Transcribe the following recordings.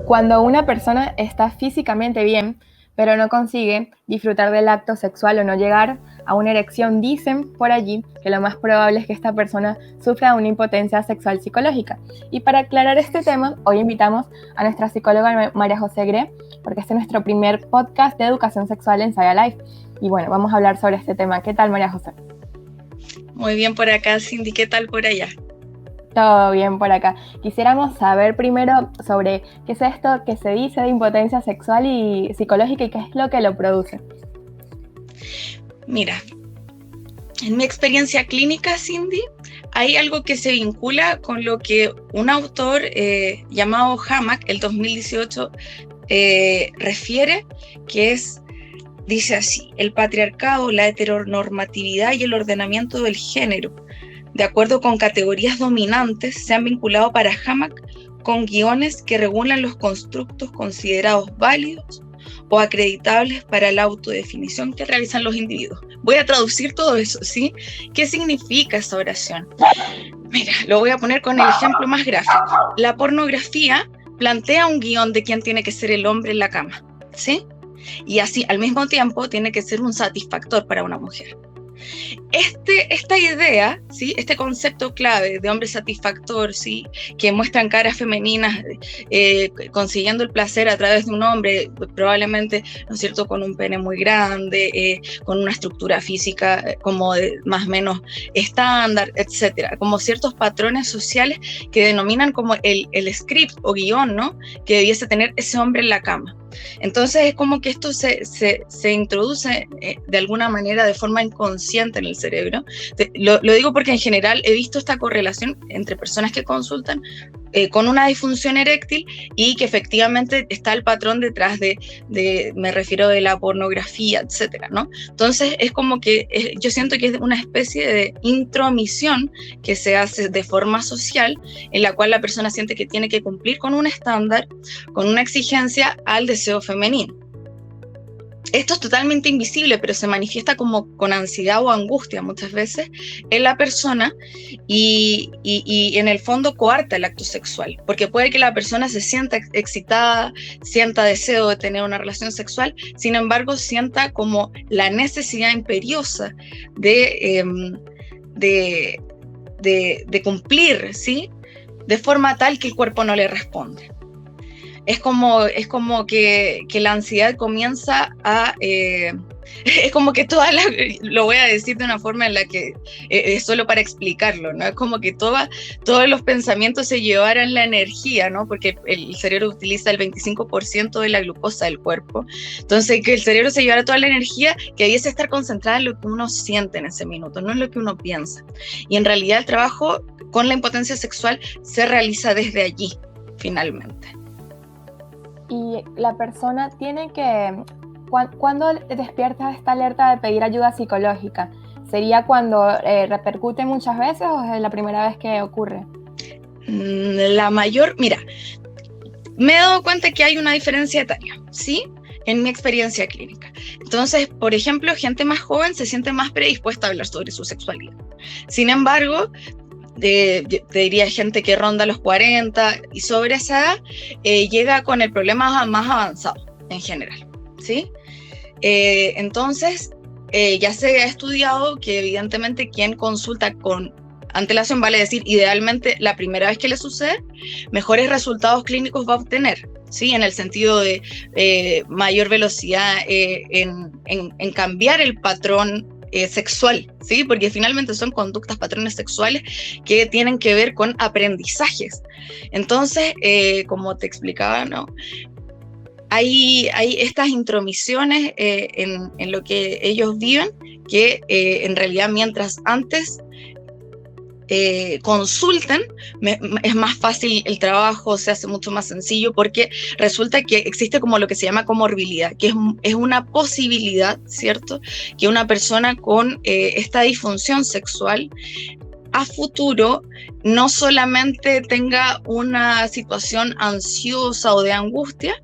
Cuando una persona está físicamente bien, pero no consigue disfrutar del acto sexual o no llegar a una erección, dicen por allí que lo más probable es que esta persona sufra una impotencia sexual psicológica. Y para aclarar este tema, hoy invitamos a nuestra psicóloga María José Gre, porque este es nuestro primer podcast de educación sexual en Saga Life. Y bueno, vamos a hablar sobre este tema. ¿Qué tal, María José? Muy bien por acá, Cindy. ¿Qué tal por allá? Todo bien por acá. Quisiéramos saber primero sobre qué es esto que se dice de impotencia sexual y psicológica y qué es lo que lo produce. Mira, en mi experiencia clínica, Cindy, hay algo que se vincula con lo que un autor llamado Hammack, el 2018, refiere, que dice así: el patriarcado, la heteronormatividad y el ordenamiento del género, de acuerdo con categorías dominantes, se han vinculado para Hammack con guiones que regulan los constructos considerados válidos o acreditables para la autodefinición que realizan los individuos. Voy a traducir todo eso, ¿sí? ¿Qué significa esa oración? Mira, lo voy a poner con el ejemplo más gráfico. La pornografía plantea un guión de quién tiene que ser el hombre en la cama, ¿sí? Y así, al mismo tiempo, tiene que ser un satisfactor para una mujer. Esta idea, ¿sí? Este concepto clave de hombre satisfactor, ¿sí? Que muestran caras femeninas consiguiendo el placer a través de un hombre, probablemente, ¿no es cierto?, con un pene muy grande, con una estructura física como más o menos estándar, etcétera, como ciertos patrones sociales que denominan como el script o guión, ¿no?, que debiese tener ese hombre en la cama. Entonces es como que esto se introduce de alguna manera de forma inconsciente en el cerebro. Lo digo porque en general he visto esta correlación entre personas que consultan con una disfunción eréctil y que efectivamente está el patrón detrás me refiero de la pornografía, etcétera, ¿no? Entonces es como que yo siento que es una especie de intromisión que se hace de forma social, en la cual la persona siente que tiene que cumplir con un estándar, con una exigencia al deseo femenino. Esto es totalmente invisible, pero se manifiesta como con ansiedad o angustia muchas veces en la persona y en el fondo coarta el acto sexual, porque puede que la persona se sienta excitada, sienta deseo de tener una relación sexual, sin embargo sienta como la necesidad imperiosa de cumplir, ¿sí?, de forma tal que el cuerpo no le responde. Es como que la ansiedad comienza a... es como que lo voy a decir de una forma en la que es solo para explicarlo, ¿no? Es como que todos los pensamientos se llevaran la energía, ¿no? Porque el cerebro utiliza el 25% de la glucosa del cuerpo. Entonces, que el cerebro se llevara toda la energía que debiese estar concentrada en lo que uno siente en ese minuto, no en lo que uno piensa. Y en realidad el trabajo con la impotencia sexual se realiza desde allí, finalmente. Y la persona tiene que... ¿Cuándo despierta esta alerta de pedir ayuda psicológica? ¿Sería cuando repercute muchas veces o es la primera vez que ocurre? Mira, me he dado cuenta que hay una diferencia etaria, ¿sí?, en mi experiencia clínica. Entonces, por ejemplo, gente más joven se siente más predispuesta a hablar sobre su sexualidad. Sin embargo, te diría gente que ronda los 40 y sobre esa edad llega con el problema más avanzado en general, ¿sí? Entonces, ya se ha estudiado que evidentemente quien consulta con antelación, vale decir, idealmente la primera vez que le sucede, mejores resultados clínicos va a obtener, ¿sí?, en el sentido de mayor velocidad en cambiar el patrón sexual, ¿sí?, porque finalmente son conductas, patrones sexuales que tienen que ver con aprendizajes. Entonces, como te explicaba, ¿no?, hay estas intromisiones en lo que ellos viven, que en realidad mientras antes consulten, es más fácil el trabajo, se hace mucho más sencillo, porque resulta que existe como lo que se llama comorbilidad, que es una posibilidad, ¿cierto?, que una persona con esta disfunción sexual a futuro no solamente tenga una situación ansiosa o de angustia,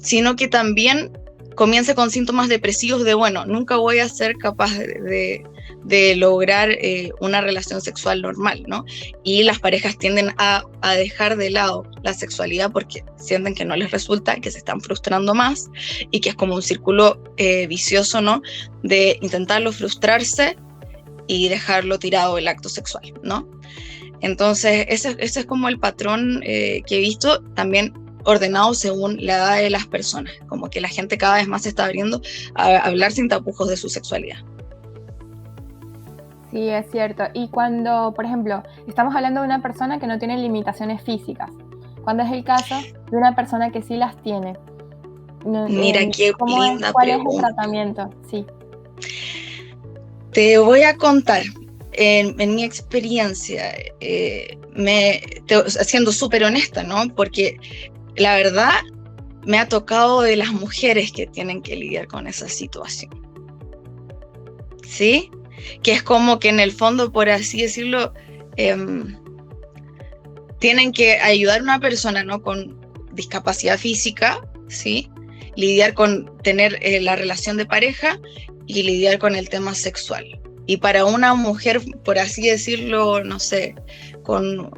sino que también comience con síntomas depresivos de, bueno, nunca voy a ser capaz de de lograr una relación sexual normal, ¿no? Y las parejas tienden a dejar de lado la sexualidad porque sienten que no les resulta, que se están frustrando más y que es como un círculo vicioso, ¿no? De intentarlo frustrarse y dejarlo tirado el acto sexual, ¿no? Entonces, ese es como el patrón que he visto, también ordenado según la edad de las personas, como que la gente cada vez más se está abriendo a hablar sin tapujos de su sexualidad. Sí, es cierto. Y cuando, por ejemplo, estamos hablando de una persona que no tiene limitaciones físicas, cuando es el caso de una persona que sí las tiene. Mira, qué linda ¿Cuál pregunta. es el tratamiento? Sí. Te voy a contar, en mi experiencia, siendo súper honesta, ¿no? Porque la verdad me ha tocado de las mujeres que tienen que lidiar con esa situación. ¿Sí? Que es como que en el fondo, por así decirlo, tienen que ayudar a una persona, ¿no? Con discapacidad física, ¿sí? Lidiar con tener la relación de pareja y lidiar con el tema sexual. Y para una mujer, por así decirlo, no sé, con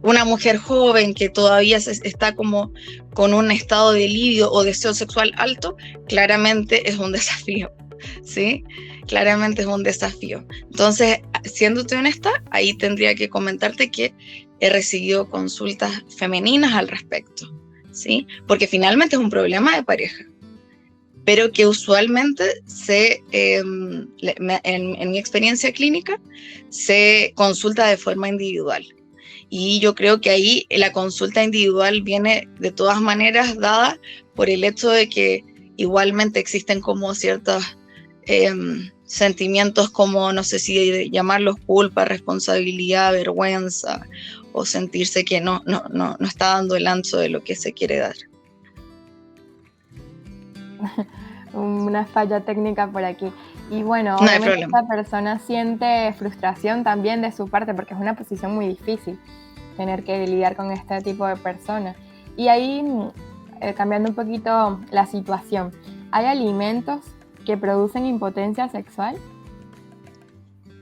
una mujer joven que todavía está como con un estado de libido o deseo sexual alto, claramente es un desafío, ¿sí? Claramente es un desafío. Entonces, siéndote honesta, ahí tendría que comentarte que he recibido consultas femeninas al respecto, ¿sí? Porque finalmente es un problema de pareja, pero que usualmente en mi experiencia clínica se consulta de forma individual. Y yo creo que ahí la consulta individual viene de todas maneras dada por el hecho de que igualmente existen como ciertos sentimientos como, no sé si llamarlos culpa, responsabilidad, vergüenza, o sentirse que no está dando el ancho de lo que se quiere dar. Una falla técnica por aquí. Y bueno, no obviamente esta persona siente frustración también de su parte porque es una posición muy difícil tener que lidiar con este tipo de personas. Y ahí, cambiando un poquito la situación, ¿hay alimentos que producen impotencia sexual?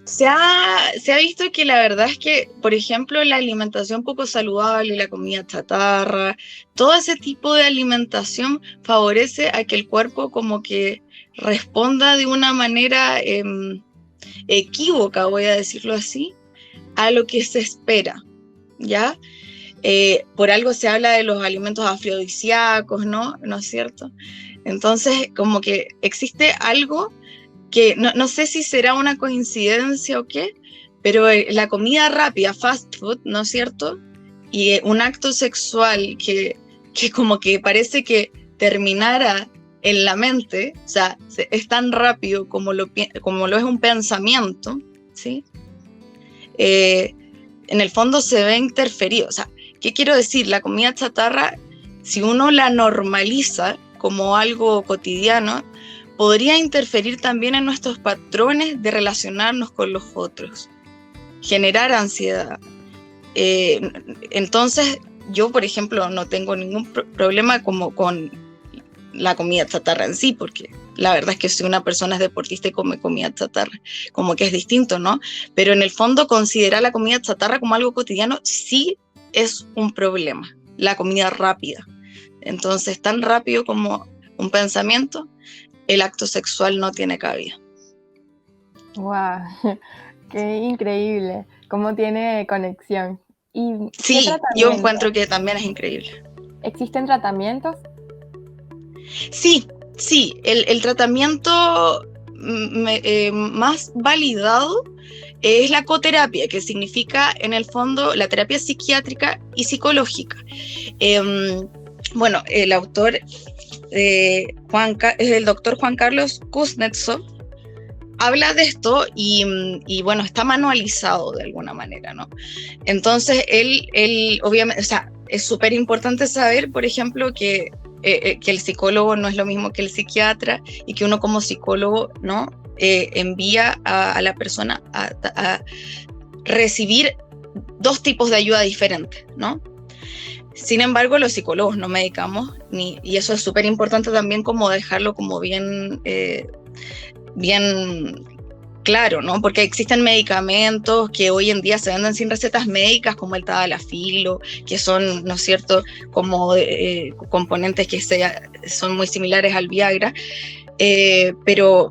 Se ha visto que la verdad es que, por ejemplo, la alimentación poco saludable, la comida chatarra, todo ese tipo de alimentación favorece a que el cuerpo como que responda de una manera equívoca, voy a decirlo así, a lo que se espera, ¿ya? Por algo se habla de los alimentos afrodisíacos, ¿no? ¿No es cierto? Entonces, como que existe algo que no sé si será una coincidencia o qué, pero la comida rápida, fast food, ¿no es cierto? Y un acto sexual que como que parece que terminara en la mente, o sea, es tan rápido como lo es un pensamiento, ¿sí? En el fondo se ve interferido. O sea, ¿qué quiero decir? La comida chatarra, si uno la normaliza como algo cotidiano, podría interferir también en nuestros patrones de relacionarnos con los otros, generar ansiedad. Entonces, yo, por ejemplo, no tengo ningún problema como con la comida chatarra en sí, porque la verdad es que si una persona es deportista y come comida chatarra, como que es distinto, ¿no? Pero en el fondo, considerar la comida chatarra como algo cotidiano sí es un problema, la comida rápida. Entonces, tan rápido como un pensamiento, el acto sexual no tiene cabida. ¡Wow! ¡Qué increíble! ¿Cómo tiene conexión? ¿Y sí, yo encuentro que también es increíble. ¿Existen tratamientos? Sí, el tratamiento más validado es la coterapia, que significa en el fondo la terapia psiquiátrica y psicológica. Bueno, el autor es el doctor Juan Carlos Kuznetsov, habla de esto y bueno, está manualizado de alguna manera, ¿no? Entonces, él obviamente, o sea, es súper importante saber, por ejemplo, que el psicólogo no es lo mismo que el psiquiatra y que uno como psicólogo, ¿no? Envía a la persona a recibir dos tipos de ayuda diferentes, ¿no? Sin embargo, los psicólogos no medicamos, y eso es súper importante también como dejarlo como bien Claro, ¿no? Porque existen medicamentos que hoy en día se venden sin recetas médicas, como el tadalafilo, que son, ¿no es cierto?, como componentes que son muy similares al Viagra, pero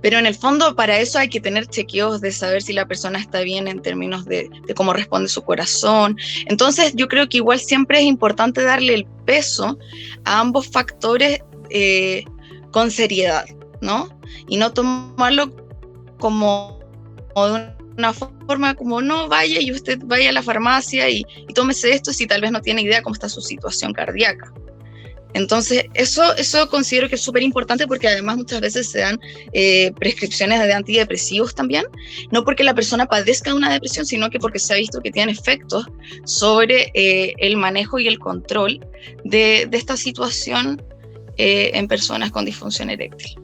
en el fondo para eso hay que tener chequeos de saber si la persona está bien en términos de cómo responde su corazón. Entonces yo creo que igual siempre es importante darle el peso a ambos factores con seriedad, ¿no? Y no tomarlo como de una forma como, no, vaya y usted vaya a la farmacia y tómese esto si tal vez no tiene idea cómo está su situación cardíaca. Entonces, eso considero que es súper importante porque además muchas veces se dan prescripciones de antidepresivos también, no porque la persona padezca de una depresión, sino que porque se ha visto que tienen efectos sobre el manejo y el control de esta situación en personas con disfunción eréctil.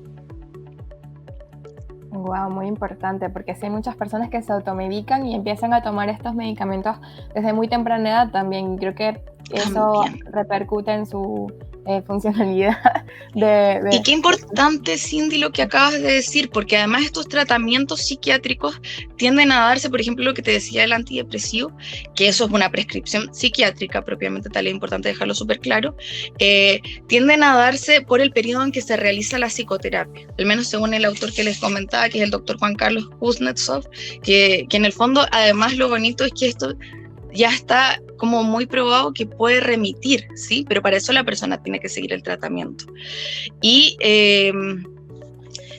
Wow, muy importante, porque sí hay muchas personas que se automedican y empiezan a tomar estos medicamentos desde muy temprana edad también. Creo que eso repercute en su funcionalidad. Y qué importante, Cindy, lo que acabas de decir, porque además estos tratamientos psiquiátricos tienden a darse, por ejemplo, lo que te decía el antidepresivo, que eso es una prescripción psiquiátrica propiamente tal, es importante dejarlo súper claro, tienden a darse por el periodo en que se realiza la psicoterapia, al menos según el autor que les comentaba, que es el doctor Juan Carlos Kuznetsov, que en el fondo, además, lo bonito es que esto ya está como muy probado que puede remitir, ¿sí? Pero para eso la persona tiene que seguir el tratamiento. Y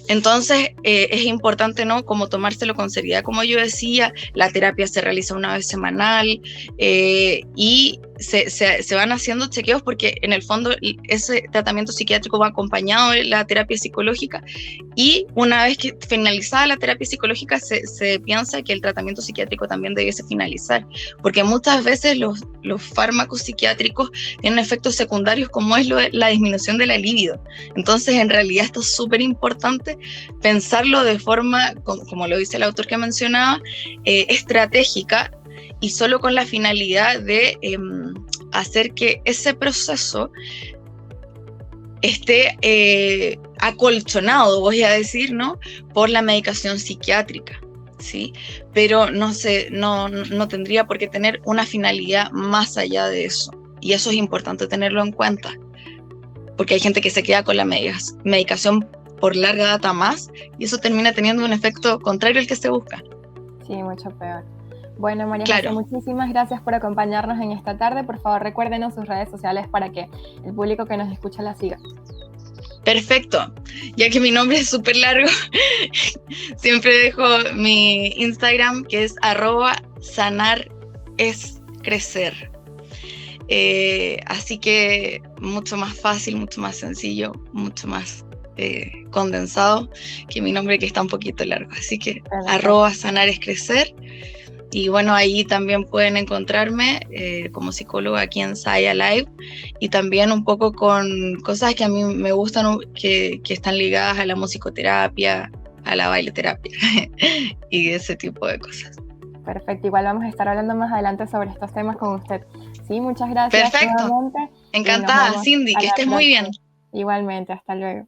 entonces es importante, ¿no?, como tomárselo con seriedad, como yo decía, la terapia se realiza una vez semanal y se van haciendo chequeos porque en el fondo ese tratamiento psiquiátrico va acompañado de la terapia psicológica y una vez que finalizada la terapia psicológica se piensa que el tratamiento psiquiátrico también debiese finalizar, porque muchas veces los fármacos psiquiátricos tienen efectos secundarios como es la disminución de la libido. Entonces en realidad esto es súper importante pensarlo de forma, como lo dice el autor que mencionaba, estratégica y solo con la finalidad de hacer que ese proceso esté acolchonado, voy a decir, ¿no?, por la medicación psiquiátrica, ¿sí? Pero no tendría por qué tener una finalidad más allá de eso. Y eso es importante tenerlo en cuenta, porque hay gente que se queda con la medicación por larga data más, y eso termina teniendo un efecto contrario al que se busca. Sí, mucho peor. Bueno, María José, muchísimas gracias por acompañarnos en esta tarde. Por favor, recuérdenos sus redes sociales para que el público que nos escucha la siga. Perfecto, ya que mi nombre es súper largo, siempre dejo mi Instagram, que es @sanarescrecer. Así que mucho más fácil, mucho más sencillo, mucho más condensado que mi nombre, que está un poquito largo. Así que @sanarescrecer. Y bueno, ahí también pueden encontrarme como psicóloga aquí en Saya Live, y también un poco con cosas que a mí me gustan, que están ligadas a la musicoterapia, a la baileterapia y ese tipo de cosas. Perfecto, igual vamos a estar hablando más adelante sobre estos temas con usted. Sí, muchas gracias. Perfecto, encantada, Cindy, que estés muy bien. Igualmente, hasta luego.